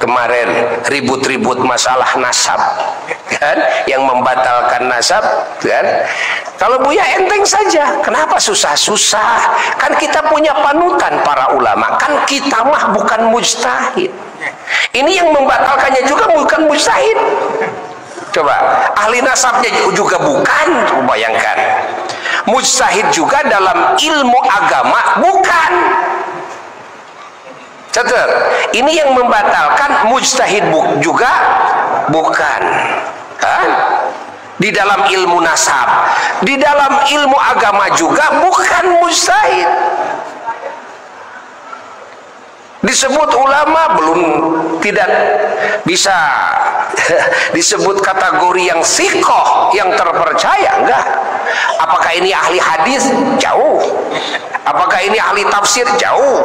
kemarin ribut-ribut masalah nasab, kan, yang membatalkan nasab, kan. Kalau Buya enteng saja, kenapa susah-susah? Kan kita punya panutan para ulama, kan kita mah bukan mujtahid. Ini yang membatalkannya juga bukan mujtahid. Coba, ahli nasabnya juga bukan, bayangkan. Mujtahid juga dalam ilmu agama bukan. Catat, ini yang membatalkan mujtahid juga bukan, kan? Di dalam ilmu nasab, di dalam ilmu agama juga bukan mujtahid. Disebut ulama belum, tidak bisa disebut kategori yang siqah, yang terpercaya, enggak. Apakah ini ahli hadis? Jauh. Apakah ini ahli tafsir? Jauh.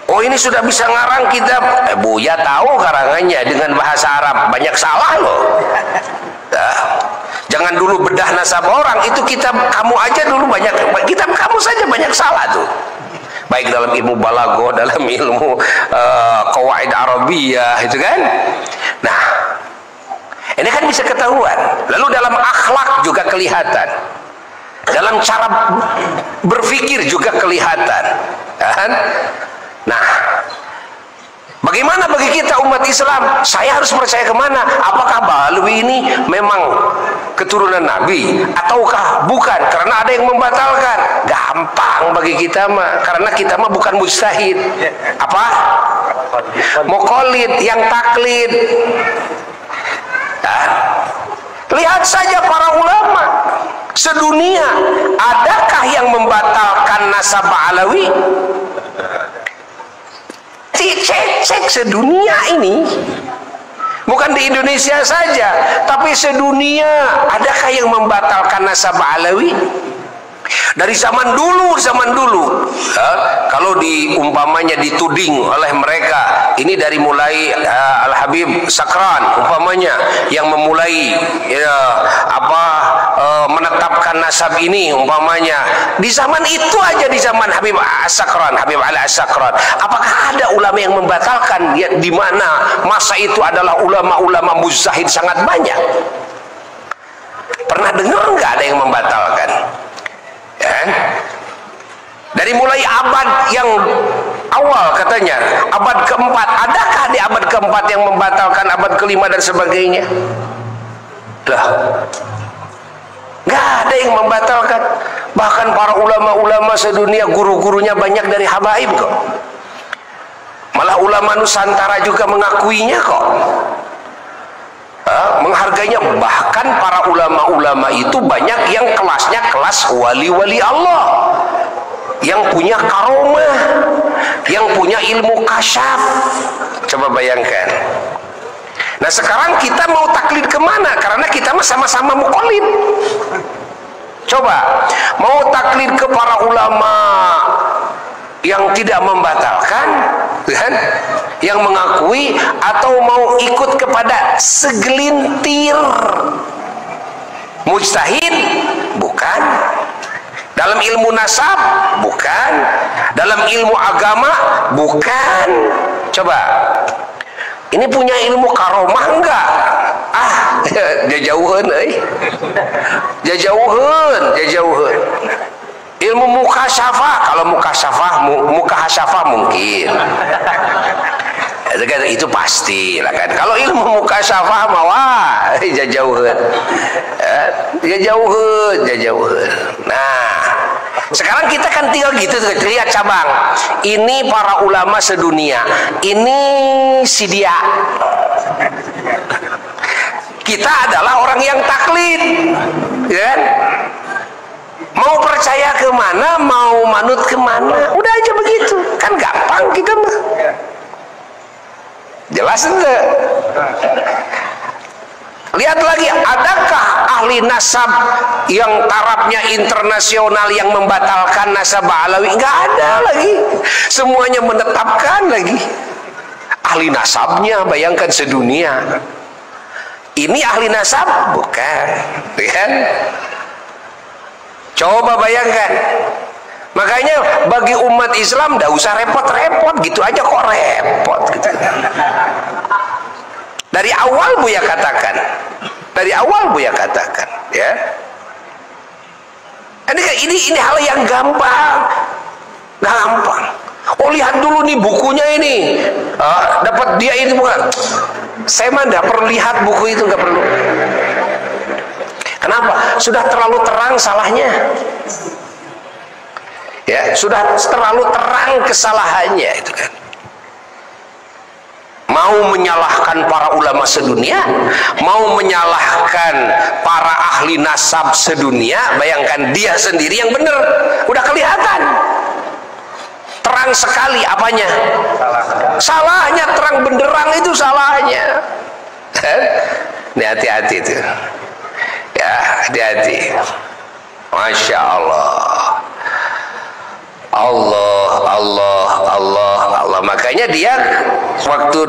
Oh, ini sudah bisa ngarang kitab. Buya tahu karangannya dengan bahasa Arab, banyak salah loh. Jangan dulu bedah nasab orang, itu kitab kamu aja dulu banyak, kitab kamu saja banyak salah tuh. Baik dalam ilmu balaghah, dalam ilmu qawaid arabiyah, itu kan. Nah, ini kan bisa ketahuan. Lalu dalam akhlak juga kelihatan, dalam cara berpikir juga kelihatan, kan? Nah, bagaimana bagi kita umat Islam? Saya harus percaya kemana? Apakah Ba'alawi ini memang keturunan Nabi ataukah bukan? Karena ada yang membatalkan. Gampang bagi kita mah, karena kita mah bukan mujtahid. Apa? Muqallid, yang taklid. Nah, lihat saja para ulama sedunia, adakah yang membatalkan nasab Ba'alawi? Cek sedunia ini, bukan di Indonesia saja, tapi sedunia. Adakah yang membatalkan nasab Alawi? Dari zaman dulu, kalau diumpamanya dituding oleh mereka, ini dari mulai Al-Habib Sakran umpamanya yang memulai menetapkan nasab ini umpamanya, di zaman itu aja, di zaman Habib As-Sakran, Habib Ali As-Sakran, apakah ada ulama yang membatalkan? Ya, di mana masa itu adalah ulama-ulama mujtahid sangat banyak. Pernah dengar nggak ada yang membatalkan? Ya. Dari mulai abad yang awal katanya, abad keempat, adakah di abad keempat yang membatalkan, abad kelima dan sebagainya? Lah, nggak ada yang membatalkan. Bahkan para ulama-ulama sedunia, guru-gurunya banyak dari habaib kok. Malah ulama Nusantara juga mengakuinya kok, menghargainya. Bahkan para ulama-ulama itu banyak yang kelasnya kelas wali-wali Allah, yang punya karomah, yang punya ilmu kasyaf. Coba bayangkan. Nah, sekarang kita mau taklid kemana? Karena kita sama-sama muqallid. Coba mau taklid ke para ulama yang tidak membatalkan, kan? Yang mengakui, atau mau ikut kepada segelintir mujtahid? Bukan. Dalam ilmu nasab? Bukan. Dalam ilmu agama? Bukan. Coba, ini punya ilmu karomah enggak? Jajauhan, jajauhan. Ilmu mukasyafah, kalau mukasyafah mungkin. Itu pasti lah kan. Kalau ilmu mukasyafah mah jajauhan. Nah, sekarang kita kan tinggal gitu, lihat cabang. Ini para ulama sedunia. Ini si dia. Kita adalah orang yang taklid, kan? Mau percaya kemana, mau manut kemana, udah aja begitu. Kan gampang kita mah. Jelas enggak? Lihat lagi, adakah ahli nasab yang tarafnya internasional yang membatalkan nasab Alawi? Enggak ada lagi. Semuanya menetapkan lagi. Ahli nasabnya, bayangkan sedunia. Ini ahli nasab? Bukan, kan? Coba bayangkan. Makanya bagi umat Islam nggak usah repot-repot, gitu aja kok repot gitu. Dari awal Buya katakan, ya. Ini hal yang gampang. Oh, lihat dulu nih bukunya ini, dapat dia ini bukan. Saya mah nggak perlu lihat buku itu, nggak perlu. Kenapa? Sudah terlalu terang salahnya. Ya, sudah terlalu terang kesalahannya itu kan. Mau menyalahkan para ulama sedunia, mau menyalahkan para ahli nasab sedunia, bayangkan dia sendiri yang benar, udah kelihatan terang sekali apanya, salahnya terang benderang itu salahnya. Ini hati-hati itu ya, hati-hati. Masya Allah, Allah. Makanya dia waktu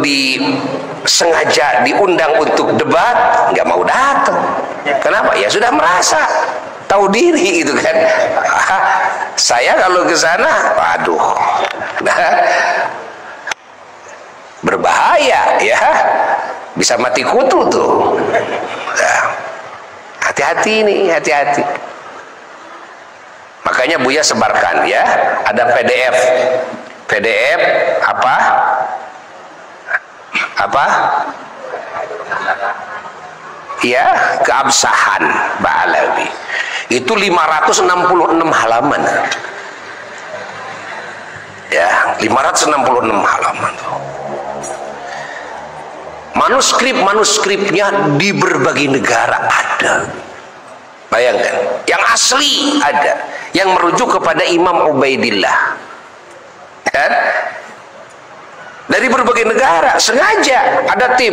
sengaja diundang untuk debat nggak mau datang. Kenapa? Ya sudah merasa tahu diri gitu kan. Saya kalau ke sana, waduh, berbahaya ya, bisa mati kutu tuh. Hati-hati nih, hati-hati. Makanya Buya sebarkan ya, ada PDF apa ya, keabsahan Ba'alawi itu 566 halaman ya, 566 halaman. Manuskripnya di berbagai negara ada, bayangkan, yang asli ada, yang merujuk kepada Imam Ubaidillah kan? Dari berbagai negara, sengaja ada tim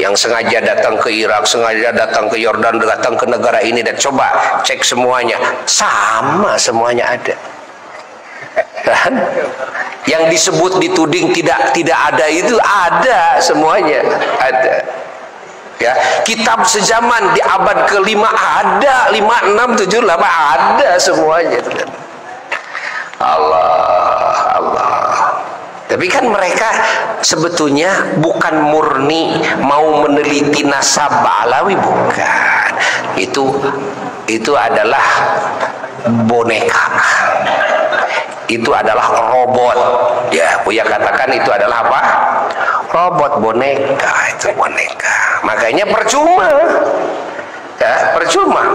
yang sengaja datang ke Irak, sengaja datang ke Yordan, datang ke negara ini dan coba cek semuanya, sama semuanya ada kan? Yang disebut dituding tidak ada itu ada, semuanya ada ya. Kitab sejaman di abad ke-5 ada, 5, 6, 7, 8 ada semuanya. Allah. Tapi kan mereka sebetulnya bukan murni mau meneliti nasab Ba'alawi, bukan. Itu adalah boneka. Itu adalah robot. Ya, Buya katakan itu adalah apa? Robot, boneka, itu boneka. Makanya percuma. Ya, percuma.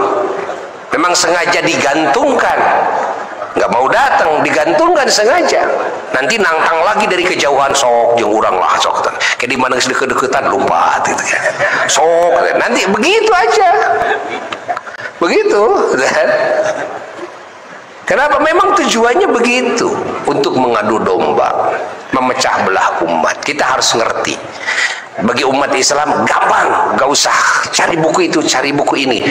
Memang sengaja digantungkan. Nggak mau datang, digantungkan sengaja. Nanti nantang lagi dari kejauhan, sok jeung urang lah sok. Kayak di mana deket-deketan lompat gitu kan. Sok, nanti begitu aja. Begitu. Kenapa? Memang tujuannya begitu, untuk mengadu domba, memecah belah umat. Kita harus ngerti. Bagi umat Islam gampang, gak usah cari buku itu, cari buku ini.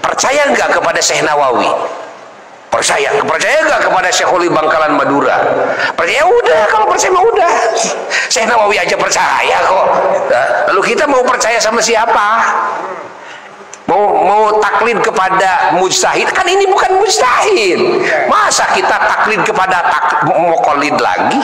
Percaya nggak kepada Syekh Nawawi? Percaya nggak kepada Syekh Huli Bangkalan Madura? Percaya, udah, kalau percaya mah udah. Syekh Nawawi aja percaya kok. Lalu kita mau percaya sama siapa? Mau taklid kepada mujtahid? Kan ini bukan mujtahid. Masa kita taklid kepada muqallid lagi?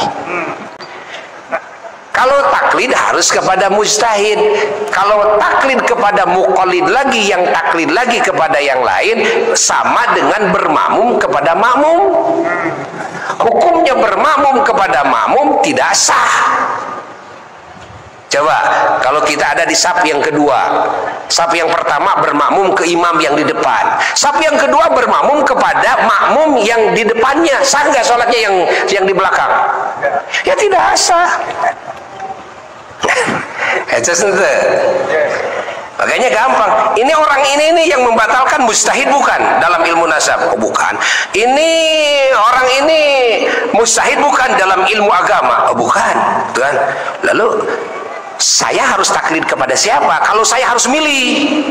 Kalau taklid harus kepada mujtahid. Kalau taklid kepada muqallid lagi, yang taklid lagi kepada yang lain, sama dengan bermakmum kepada makmum. Hukumnya bermakmum kepada makmum tidak sah. Coba kalau kita ada di saf yang kedua, saf yang pertama bermakmum ke imam yang di depan, saf yang kedua bermakmum kepada makmum yang di depannya, sah nggak sholatnya yang di belakang? Ya tidak sah. Makanya gampang. Ini orang ini yang membatalkan mujtahid bukan dalam ilmu nasab? Oh, bukan. Ini orang ini mujtahid bukan dalam ilmu agama? Oh, bukan. Tuhan. Lalu saya harus taklid kepada siapa? Kalau saya harus milih,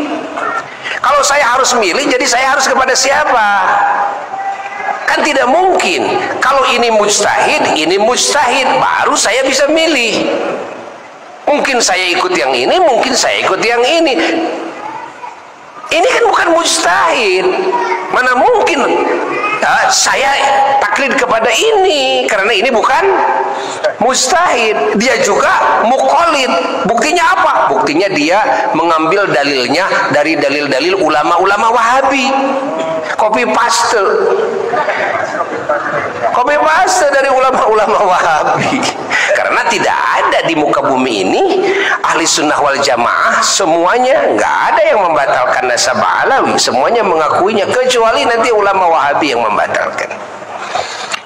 jadi saya harus kepada siapa? Kan tidak mungkin. Kalau ini mujtahid, baru saya bisa milih. Mungkin saya ikut yang ini, mungkin saya ikut yang ini. Ini kan bukan mujtahid. Mana mungkin saya taklid kepada ini karena ini bukan mustahid. Dia juga muqallid. Buktinya apa? Buktinya dia mengambil dalilnya dari dalil-dalil ulama-ulama Wahabi. Copy paste dari ulama-ulama Wahabi. Karena tidak ada di muka bumi ini ahli sunnah wal jamaah semuanya, nggak ada yang membatalkan nasab alawi, semuanya mengakuinya kecuali nanti ulama Wahabi yang membatalkan.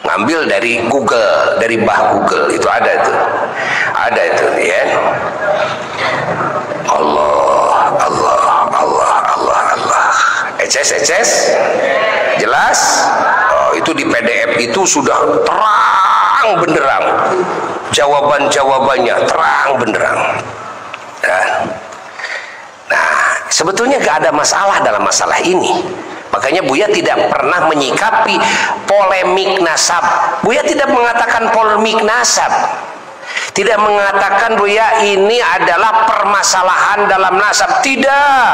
Ngambil dari Google, dari Google itu ada itu ya. Allah. Eces jelas. Itu di PDF itu sudah terang benderang, jawabannya terang benderang. Nah, sebetulnya gak ada masalah dalam masalah ini. Makanya Buya tidak pernah menyikapi polemik nasab. Buya tidak mengatakan polemik nasab, tidak mengatakan Buya ini adalah permasalahan dalam nasab. Tidak.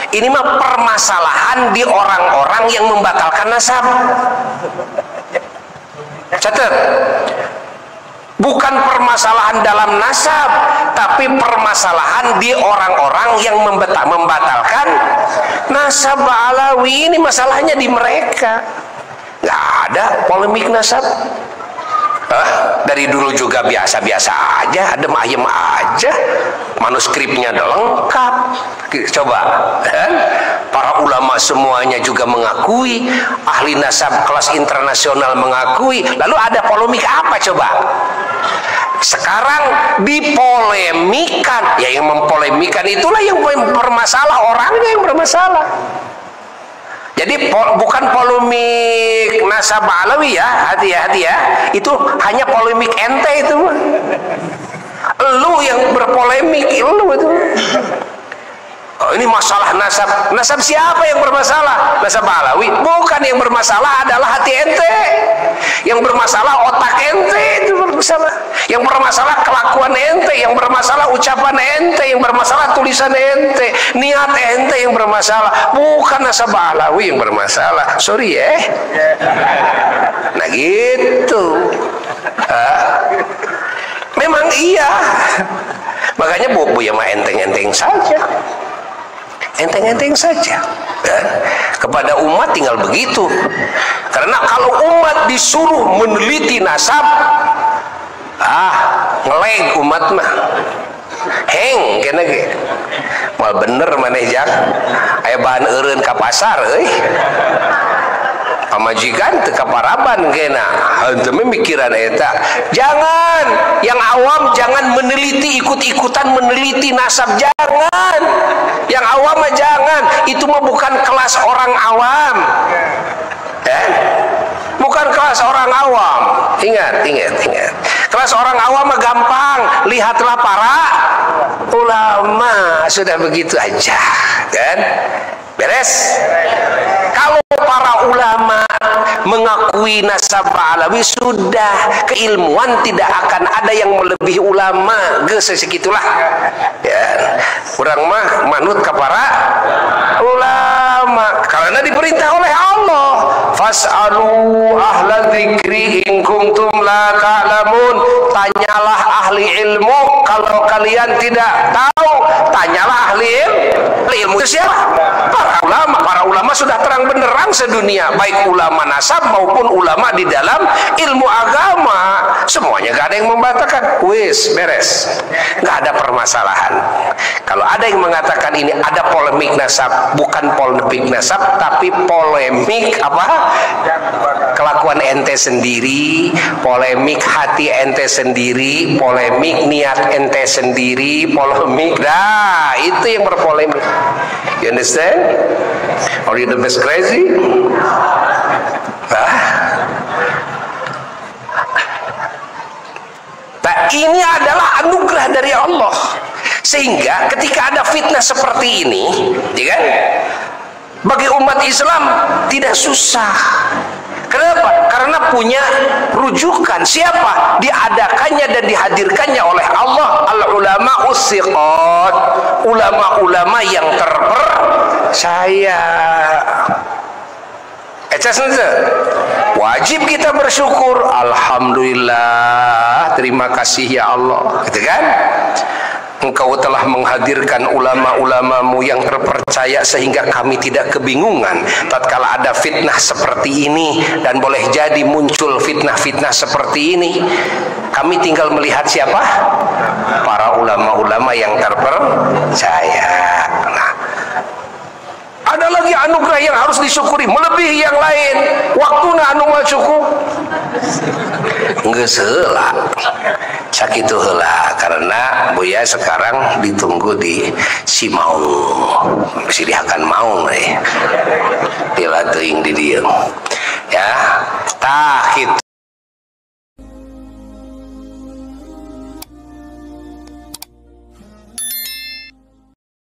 Ini mah permasalahan di orang-orang yang membatalkan nasab. Catat. Bukan permasalahan dalam nasab, tapi permasalahan di orang-orang yang membatalkan nasab alawi. Ini masalahnya di mereka. Nggak ada polemik nasab. Dari dulu juga biasa-biasa aja, adem ayem aja, manuskripnya udah lengkap. Coba para ulama semuanya juga mengakui, ahli nasab kelas internasional mengakui. Lalu ada polemik apa coba? Sekarang dipolemikan. Ya, yang mempolemikan itulah yang bermasalah, orangnya yang bermasalah. Jadi bukan polemik nasab alawi ya, hati-hati ya. Itu hanya polemik ente itu. Lu yang berpolemik, lu itu. Oh, ini masalah nasab. Nasab siapa yang bermasalah? Nasab alawi. Bukan, yang bermasalah adalah hati ente. Yang bermasalah otak ente itu bermasalah. Yang bermasalah kelakuan ente, yang bermasalah ucapan ente, yang bermasalah tulisan ente, niat ente yang bermasalah. Bukan nasab alawi yang bermasalah. Sorry ya. Nah gitu. Memang iya. Makanya Buya mah enteng-enteng saja. Enteng-enteng saja. Kepada umat tinggal begitu. Karena kalau umat disuruh meneliti nasab, ngeleg umat mah. Heng kena ge. Mal bener maneh jak. Aya bahan eureun ka pasar euy. Pamajikan teu kaparaban kena. Henteu mikiran eta. Jangan, yang awam jangan meneliti, ikut-ikutan meneliti nasab, jangan. Yang awam mah jangan. Itu mah bukan kelas orang awam. Bukan kelas orang awam. Ingat. Kelas orang awam mah gampang. Lihatlah para ulama, sudah begitu aja, kan? Beres. Kalau para ulama mengakui nasab alawi, sudah keilmuan tidak akan ada yang melebihi ulama. Segitulah. Ya, kurang mah manut ke para ulama karena diperintah oleh Allah. Fas'alu ahla dzikri in kuntum la ta'lamun. Tanyalah ahli ilmu kalau kalian tidak tahu. Tanyalah ahli ilmu. Itu siapa? Para ulama sudah terang benderang sedunia, baik ulama nasab maupun ulama di dalam ilmu agama, semuanya gak ada yang membatalkan. Wis beres, gak ada permasalahan. Kalau ada yang mengatakan ini ada polemik nasab, bukan polemik nasab tapi polemik apa? Kelakuan ente sendiri, polemik hati ente sendiri, polemik niat ente sendiri, polemik. Nah, itu yang berpolemik. You understand? Are you the best crazy? Nah, ini adalah anugerah dari Allah. Sehingga ketika ada fitnah seperti ini, ya kan? Bagi umat Islam tidak susah. Kenapa? Karena punya rujukan. Siapa? Diadakannya dan dihadirkannya oleh Allah al-ulama usiqat, ulama-ulama yang terpercaya. Wajib kita bersyukur. Alhamdulillah, terima kasih ya Allah, gitu kan? Engkau telah menghadirkan ulama-ulamamu yang terpercaya sehingga kami tidak kebingungan tatkala ada fitnah seperti ini, dan boleh jadi muncul fitnah-fitnah seperti ini. Kami tinggal melihat siapa? Para ulama-ulama yang terpercaya. Nah, ada lagi anugerah yang harus disyukuri melebihi yang lain. Waktuna anu cukup. Geus heula. Sakitu heula karena Buya sekarang ditunggu di Simaung. Silihakan Maung Dila teuing di dieu. Ya, tah kitu.